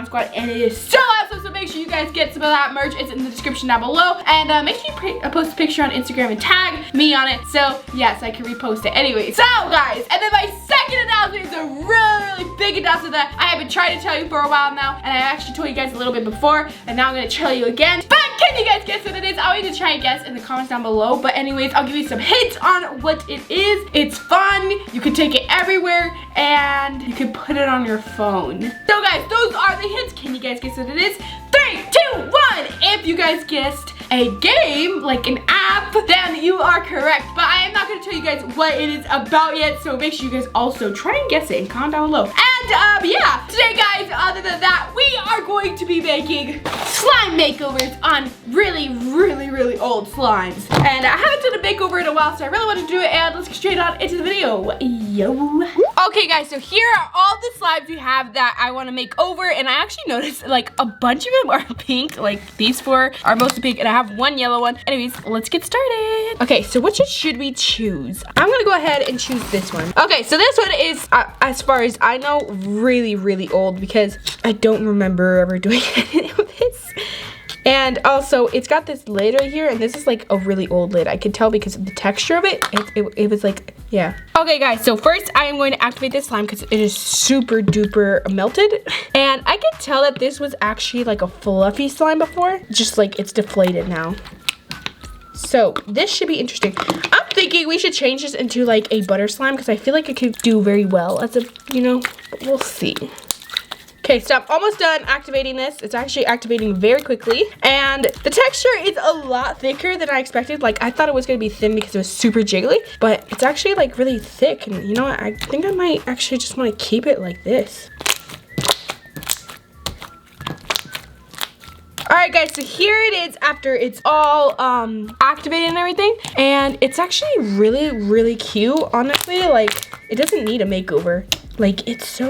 Squad, and it is so awesome. So make sure you guys get some of that merch. It's in the description down below. And make sure you post a picture on Instagram and tag me on it. So yes, I can repost it. Anyway, so guys, and then my second announcement is a really big announcement that I have been trying to tell you for a while now. And I actually told you guys a little bit before, and now I'm gonna tell you again. But can you guys guess what it is? I want you to try and guess in the comments down below. But anyways, I'll give you some hints on what it is. It's fun. You can take it everywhere, and you can put it on your phone. So guys, those are the hints. Can you guys guess what it is? 3, 2, 1. If you guys guessed a game, like an app, then you are correct. But I am not going to tell you guys what it is about yet, so make sure you guys also try and guess it and comment down below. And yeah, today guys, other than that, we are going to be making slime makeovers on really old slimes. And I haven't done a makeover in a while, so I really want to do it, and let's get straight on into the video. Yo. Okay guys, so here are all the slimes we have that I want to make over, and I actually noticed like a bunch of them are pink. Like these 4 are mostly pink, and I have 1 yellow one. Anyways, let's get started. Okay, so which should we choose? I'm gonna go ahead and choose this one. Okay, so this one is, as far as I know, really old, because I don't remember ever doing any of this. And also, it's got this lid right here, and this is like a really old lid. I can tell because of the texture of it. It was like, yeah. Okay guys, so first I am going to activate this slime because it is super duper melted. And I can tell that this was actually like a fluffy slime before, just like it's deflated now. So this should be interesting. I'm thinking we should change this into like a butter slime because I feel like it could do very well as a, you know, we'll see. Okay, so I'm almost done activating this. It's actually activating very quickly. And the texture is a lot thicker than I expected. Like, I thought it was gonna be thin because it was super jiggly, but it's actually like really thick. And you know what? I think I might actually just wanna keep it like this. Alright guys, so here it is after it's all activated and everything. And it's actually really cute, honestly. Like, it doesn't need a makeover. Like, it's so...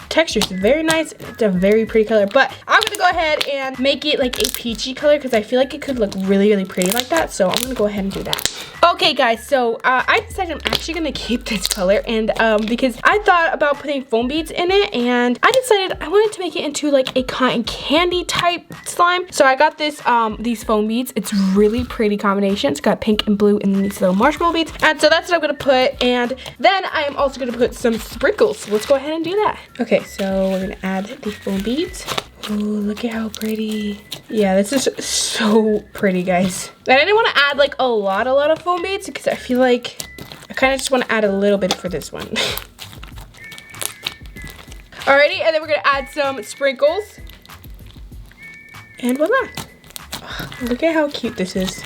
texture is very nice. It's a very pretty color, but I'm gonna go ahead and make it like a peachy color because I feel like it could look really pretty like that. So I'm gonna go ahead and do that. Okay guys, so I decided I'm actually gonna keep this color, and because I thought about putting foam beads in it, and I decided I wanted to make it into like a cotton candy type slime. So I got this these foam beads. It's really pretty combination. It's got pink and blue and these little marshmallow beads, and so that's what I'm gonna put. And then I am also gonna put some sprinkles. So let's go ahead and do that. Okay, so we're gonna add the foam beads. Oh, look at how pretty. Yeah, this is so pretty, guys. And I didn't want to add like a lot of foam beads because I feel like I kind of just want to add a little bit for this one. Alrighty, and then we're gonna add some sprinkles. And voila. Oh, look at how cute this is.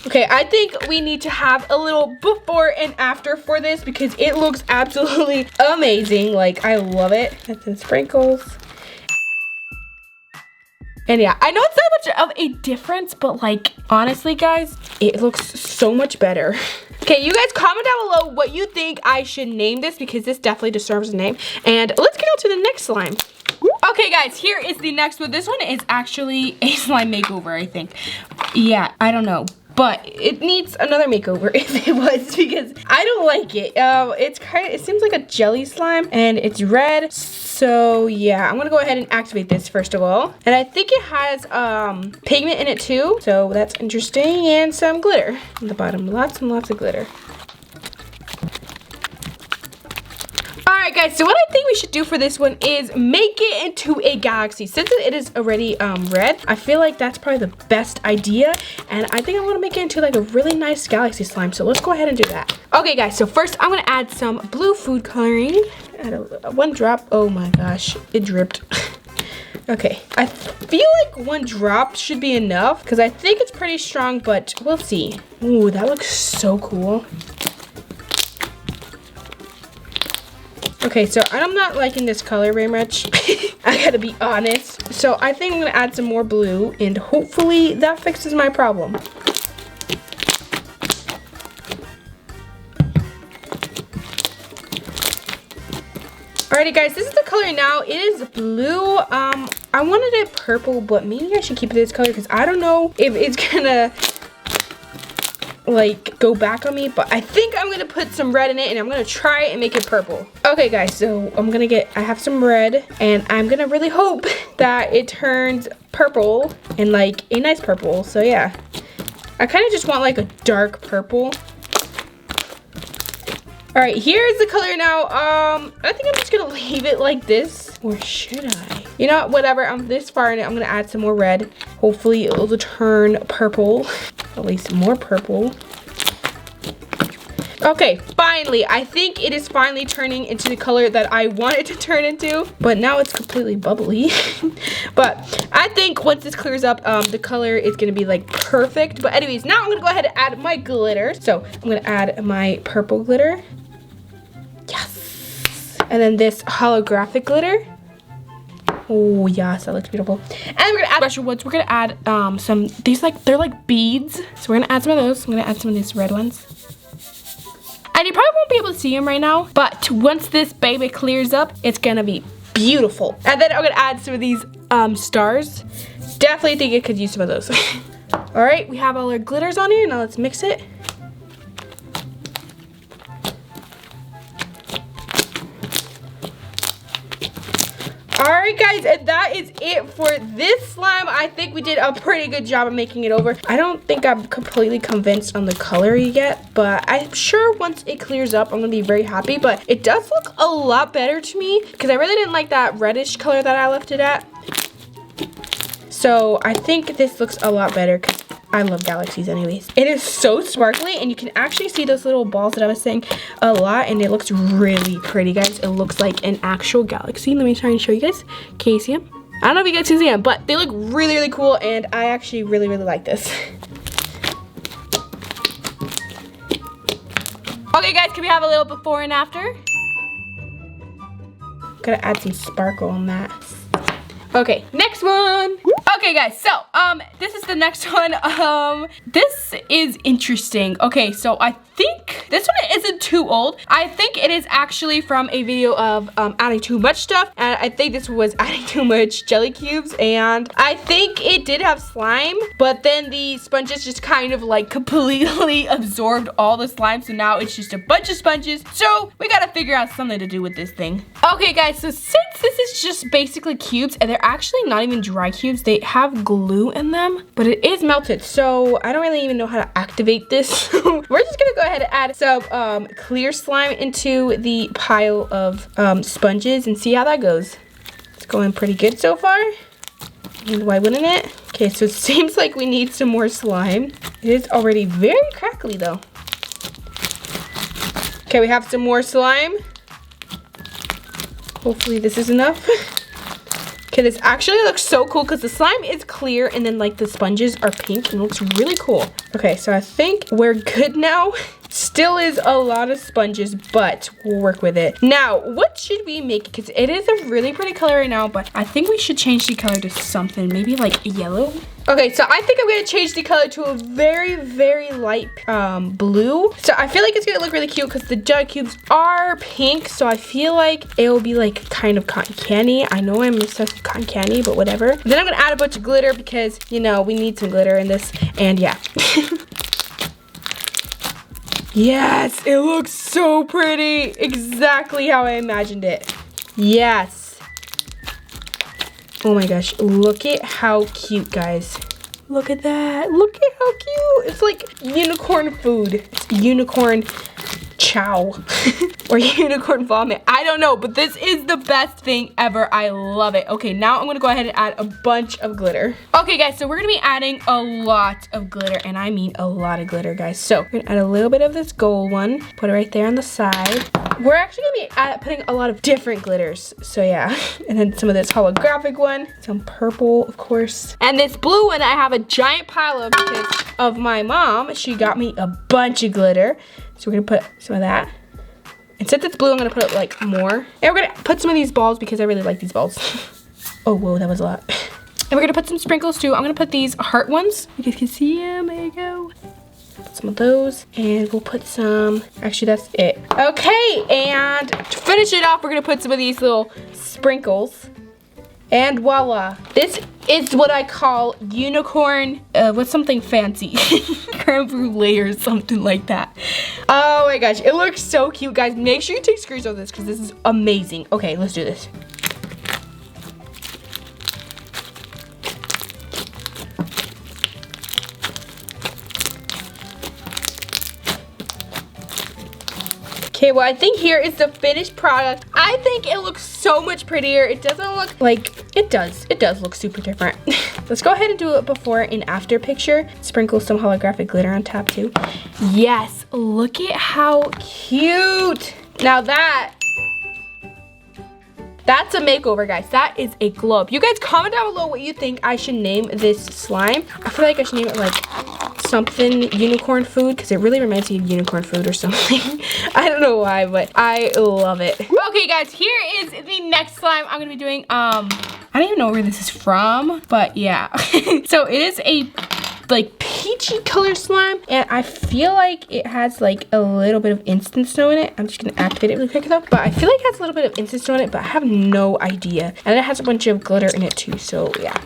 Okay, I think we need to have a little before and after for this because it looks absolutely amazing. Like, I love it. Add some sprinkles. And yeah, I know it's not much of a difference, but like, honestly guys, it looks so much better. Okay, you guys comment down below what you think I should name this because this definitely deserves a name. And let's get on to the next slime. Okay guys, here is the next one. This one is actually a slime makeover, I think. Yeah, I don't know. But it needs another makeover if it was, because I don't like it. It seems like a jelly slime and it's red. So yeah, I'm gonna go ahead and activate this first of all. And I think it has pigment in it too. So that's interesting, and some glitter on the bottom. Lots and lots of glitter. Alright guys, so what I think we should do for this one is make it into a galaxy. Since it is already red, I feel like that's probably the best idea. And I think I want to make it into like a really nice galaxy slime. So let's go ahead and do that. Okay guys, so first I'm going to add some blue food coloring. Add one drop. Oh my gosh, it dripped. Okay, I feel like 1 drop should be enough because I think it's pretty strong, but we'll see. Ooh, that looks so cool. Okay, so I'm not liking this color very much. I gotta be honest. So I think I'm gonna add some more blue, and hopefully that fixes my problem. Alrighty guys, this is the color now. It is blue. I wanted it purple, but maybe I should keep it this color because I don't know if it's gonna like go back on me, but I think I'm gonna put some red in it and I'm gonna try it and make it purple. Okay guys, so I have some red and I'm gonna really hope that it turns purple and like a nice purple. So yeah, I kind of just want like a dark purple. All right, here's the color now. I think I'm just gonna leave it like this, or should I? You know what, whatever, I'm this far in it. I'm gonna add some more red. Hopefully it'll turn purple, at least more purple. Okay, finally, I think it is finally turning into the color that I want it to turn into, but now it's completely bubbly. But I think once this clears up, the color is gonna be like perfect. But anyways, now I'm gonna go ahead and add my glitter. So I'm gonna add my purple glitter. Yes. And then this holographic glitter. Oh yes, that looks beautiful. And we're gonna add special ones. We're gonna add some, they're like beads. So we're gonna add some of those. I'm gonna add some of these red ones. And you probably won't be able to see them right now, but once this baby clears up, it's gonna be beautiful. And then I'm gonna add some of these stars. Definitely think it could use some of those. All right, we have all our glitters on here. Now let's mix it. Alright guys, and that is it for this slime. I think we did a pretty good job of making it over. I don't think I'm completely convinced on the color yet, but I'm sure once it clears up, I'm going to be very happy. But it does look a lot better to me because I really didn't like that reddish color that I left it at. So I think this looks a lot better because I love galaxies anyways. It is so sparkly and you can actually see those little balls that I was saying a lot, and it looks really pretty, guys. It looks like an actual galaxy. Let me try and show you guys. Can you see them? I don't know if you guys can see them, but they look really, really cool, and I actually really, really like this. Okay guys, can we have a little before and after? Gotta add some sparkle on that. Okay, next one. Okay guys, so this is the next one. This is interesting. Okay, so I think this one isn't too old. I think it is actually from a video of adding too much stuff, and I think this was adding too much jelly cubes, and I think it did have slime, but then the sponges just kind of like completely absorbed all the slime, so now it's just a bunch of sponges. So we gotta figure out something to do with this thing. Okay guys, so since this is just basically cubes, and they're actually not even dry cubes, they have glue in them, but it is melted, so I don't really even know how to activate this. We're just gonna go ahead and add some clear slime into the pile of sponges and see how that goes. It's going pretty good so far, and why wouldn't it? Okay, so it seems like we need some more slime. It is already very crackly though. Okay, we have some more slime. Hopefully this is enough. Okay, this actually looks so cool because the slime is clear and then like the sponges are pink and it looks really cool. Okay, so I think we're good now. Still is a lot of sponges, but we'll work with it. Now, what should we make? Because it is a really pretty color right now, but I think we should change the color to something, maybe like yellow. Okay, so I think I'm gonna change the color to a very, very light blue. So I feel like it's gonna look really cute because the jelly cubes are pink, so I feel like it will be like kind of cotton candy. I know I'm obsessed with cotton candy, but whatever. And then I'm gonna add a bunch of glitter because, you know, we need some glitter in this, and yeah. Yes, it looks so pretty. Exactly how I imagined it. Yes. Oh my gosh, look at how cute, guys. Look at that. Look at how cute. It's like unicorn food. It's unicorn chow or unicorn vomit. I don't know, but this is the best thing ever. I love it. Okay, now I'm gonna go ahead and add a bunch of glitter. Okay guys, so we're gonna be adding a lot of glitter, and I mean a lot of glitter, guys. So we're gonna add a little bit of this gold one, put it right there on the side. We're actually gonna be putting a lot of different glitters, so yeah. And then some of this holographic one, some purple, of course. And this blue one I have a giant pile of because of my mom. She got me a bunch of glitter. So we're gonna put some of that. And since it's blue, I'm gonna put like more. And we're gonna put some of these balls because I really like these balls. Oh, whoa, that was a lot. And we're gonna put some sprinkles too. I'm gonna put these heart ones. You guys can see them, there you go. Put some of those, and we'll put some, actually that's it. Okay, and to finish it off, we're gonna put some of these little sprinkles. And voila. This is what I call unicorn, what's something fancy? Creme brulee or something like that. Oh my gosh, it looks so cute, guys. Make sure you take screenshots of this because this is amazing. Okay, let's do this. Okay, well, I think here is the finished product. I think it looks so much prettier. It doesn't look like, it does look super different. Let's go ahead and do a before and after picture. Sprinkle some holographic glitter on top too. Yes, look at how cute. Now that's a makeover, guys. That is a globe. You guys comment down below what you think I should name this slime. I feel like I should name it like something unicorn food because it really reminds me of unicorn food or something. I don't know why, but I love it. Okay, guys, here is the next slime I'm gonna be doing. I don't even know where this is from, but yeah. So it is a like peachy color slime, and I feel like it has like a little bit of instant snow in it. I'm just gonna activate it really quick though, but I feel like it has a little bit of instant snow in it, but I have no idea. And it has a bunch of glitter in it too, so yeah.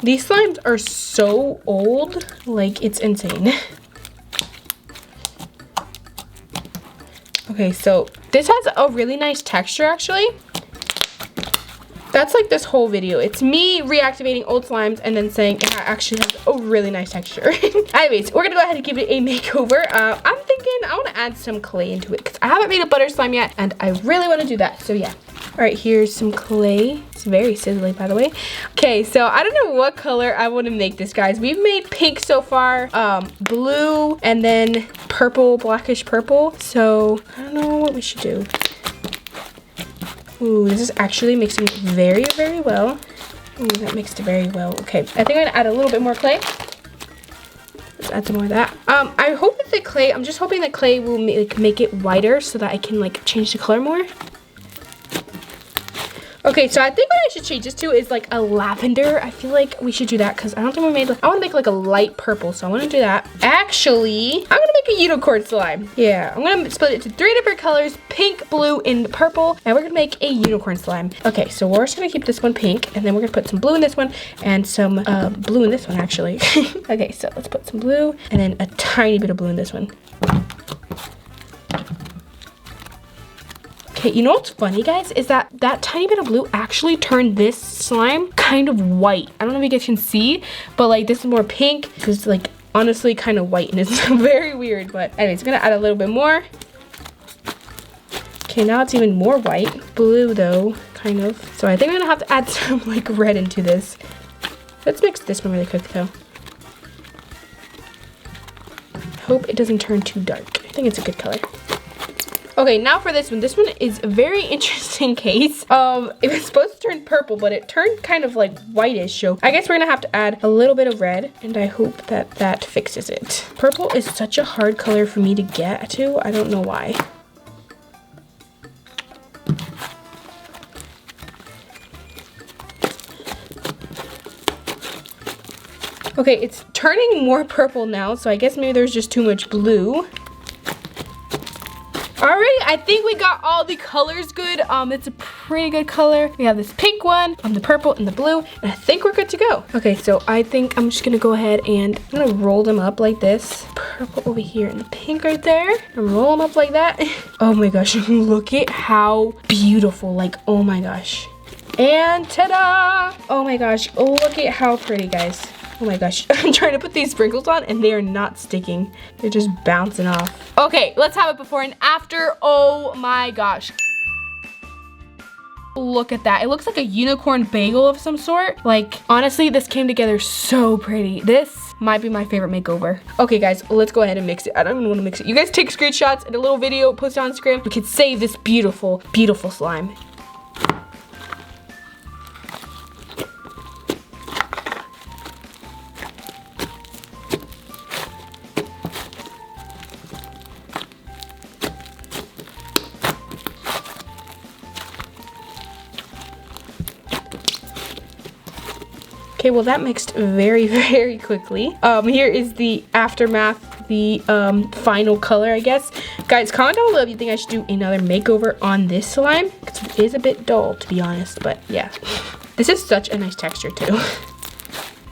These slimes are so old, like it's insane. Okay, so this has a really nice texture actually. That's like this whole video. It's me reactivating old slimes and then saying it actually has a really nice texture. Anyways, we're gonna go ahead and give it a makeover. I'm thinking I wanna add some clay into it because I haven't made a butter slime yet and I really wanna do that, so yeah. All right, here's some clay. It's very sizzling, by the way. Okay, so I don't know what color I want to make this, guys. We've made pink so far, blue, and then purple, blackish purple. So I don't know what we should do. Ooh, this is actually mixing very, very well. Ooh, that mixed very well. Okay, I think I'm gonna add a little bit more clay. Let's add some more of that. I hope that the clay, I'm just hoping the clay will make it whiter so that I can like change the color more. Okay, so I think what I should change this to is like a lavender. I feel like we should do that because I don't think we made, I want to make like a light purple, so I want to do that. Actually, I'm gonna make a unicorn slime. Yeah, I'm gonna split it to 3 different colors, pink, blue, and purple, and we're gonna make a unicorn slime. Okay, so we're just gonna keep this one pink, and then we're gonna put some blue in this one, and some blue in this one actually. Okay, so let's put some blue, and then a tiny bit of blue in this one. Okay, you know what's funny, guys, is that that tiny bit of blue actually turned this slime kind of white. I don't know if you guys can see, but like this is more pink. This is like honestly kind of white and it's very weird, but anyways, I'm gonna add a little bit more. Okay, now it's even more white. Blue though, kind of. So I think I'm gonna have to add some like red into this. Let's mix this one really quick though. I hope it doesn't turn too dark. I think it's a good color. Okay, now for this one. This one is a very interesting case. It was supposed to turn purple, but it turned kind of like whitish. So I guess we're gonna have to add a little bit of red, and I hope that that fixes it. Purple is such a hard color for me to get to. I don't know why. Okay, it's turning more purple now, so I guess maybe there's just too much blue. Alrighty, I think we got all the colors good. It's a pretty good color. We have this pink one, the purple, and the blue, and I think we're good to go. Okay, so I think I'm just gonna go ahead and I'm gonna roll them up like this. Purple over here and the pink right there. And roll them up like that. Oh my gosh, look at how beautiful, like, oh my gosh. And ta-da! Oh my gosh, look at how pretty, guys. Oh my gosh, I'm trying to put these sprinkles on and they are not sticking. They're just bouncing off. Okay, let's have it before and after. Oh my gosh. Look at that. It looks like a unicorn bagel of some sort. Like, honestly, this came together so pretty. This might be my favorite makeover. Okay, guys, let's go ahead and mix it. I don't even want to mix it. You guys take screenshots and a little video, post it on Instagram. We can save this beautiful, beautiful slime. Okay, well that mixed very, very quickly. Here is the aftermath, the final color, I guess. Guys, comment down below if you think I should do another makeover on this slime, because it is a bit dull, to be honest, but yeah. This is such a nice texture too.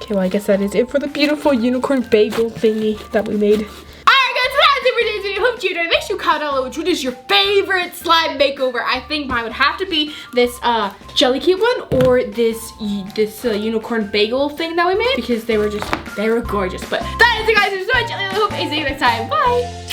Okay, well I guess that is it for the beautiful unicorn bagel thingy that we made. Alright guys, so that's it for today's video. Hope you enjoyed. Make sure you comment down below which one is your favorite slime makeover. I think mine would have to be this jelly cube one or this unicorn bagel thing that we made because they were gorgeous. But that is it guys. There's so much. I hope I see you next time. Bye.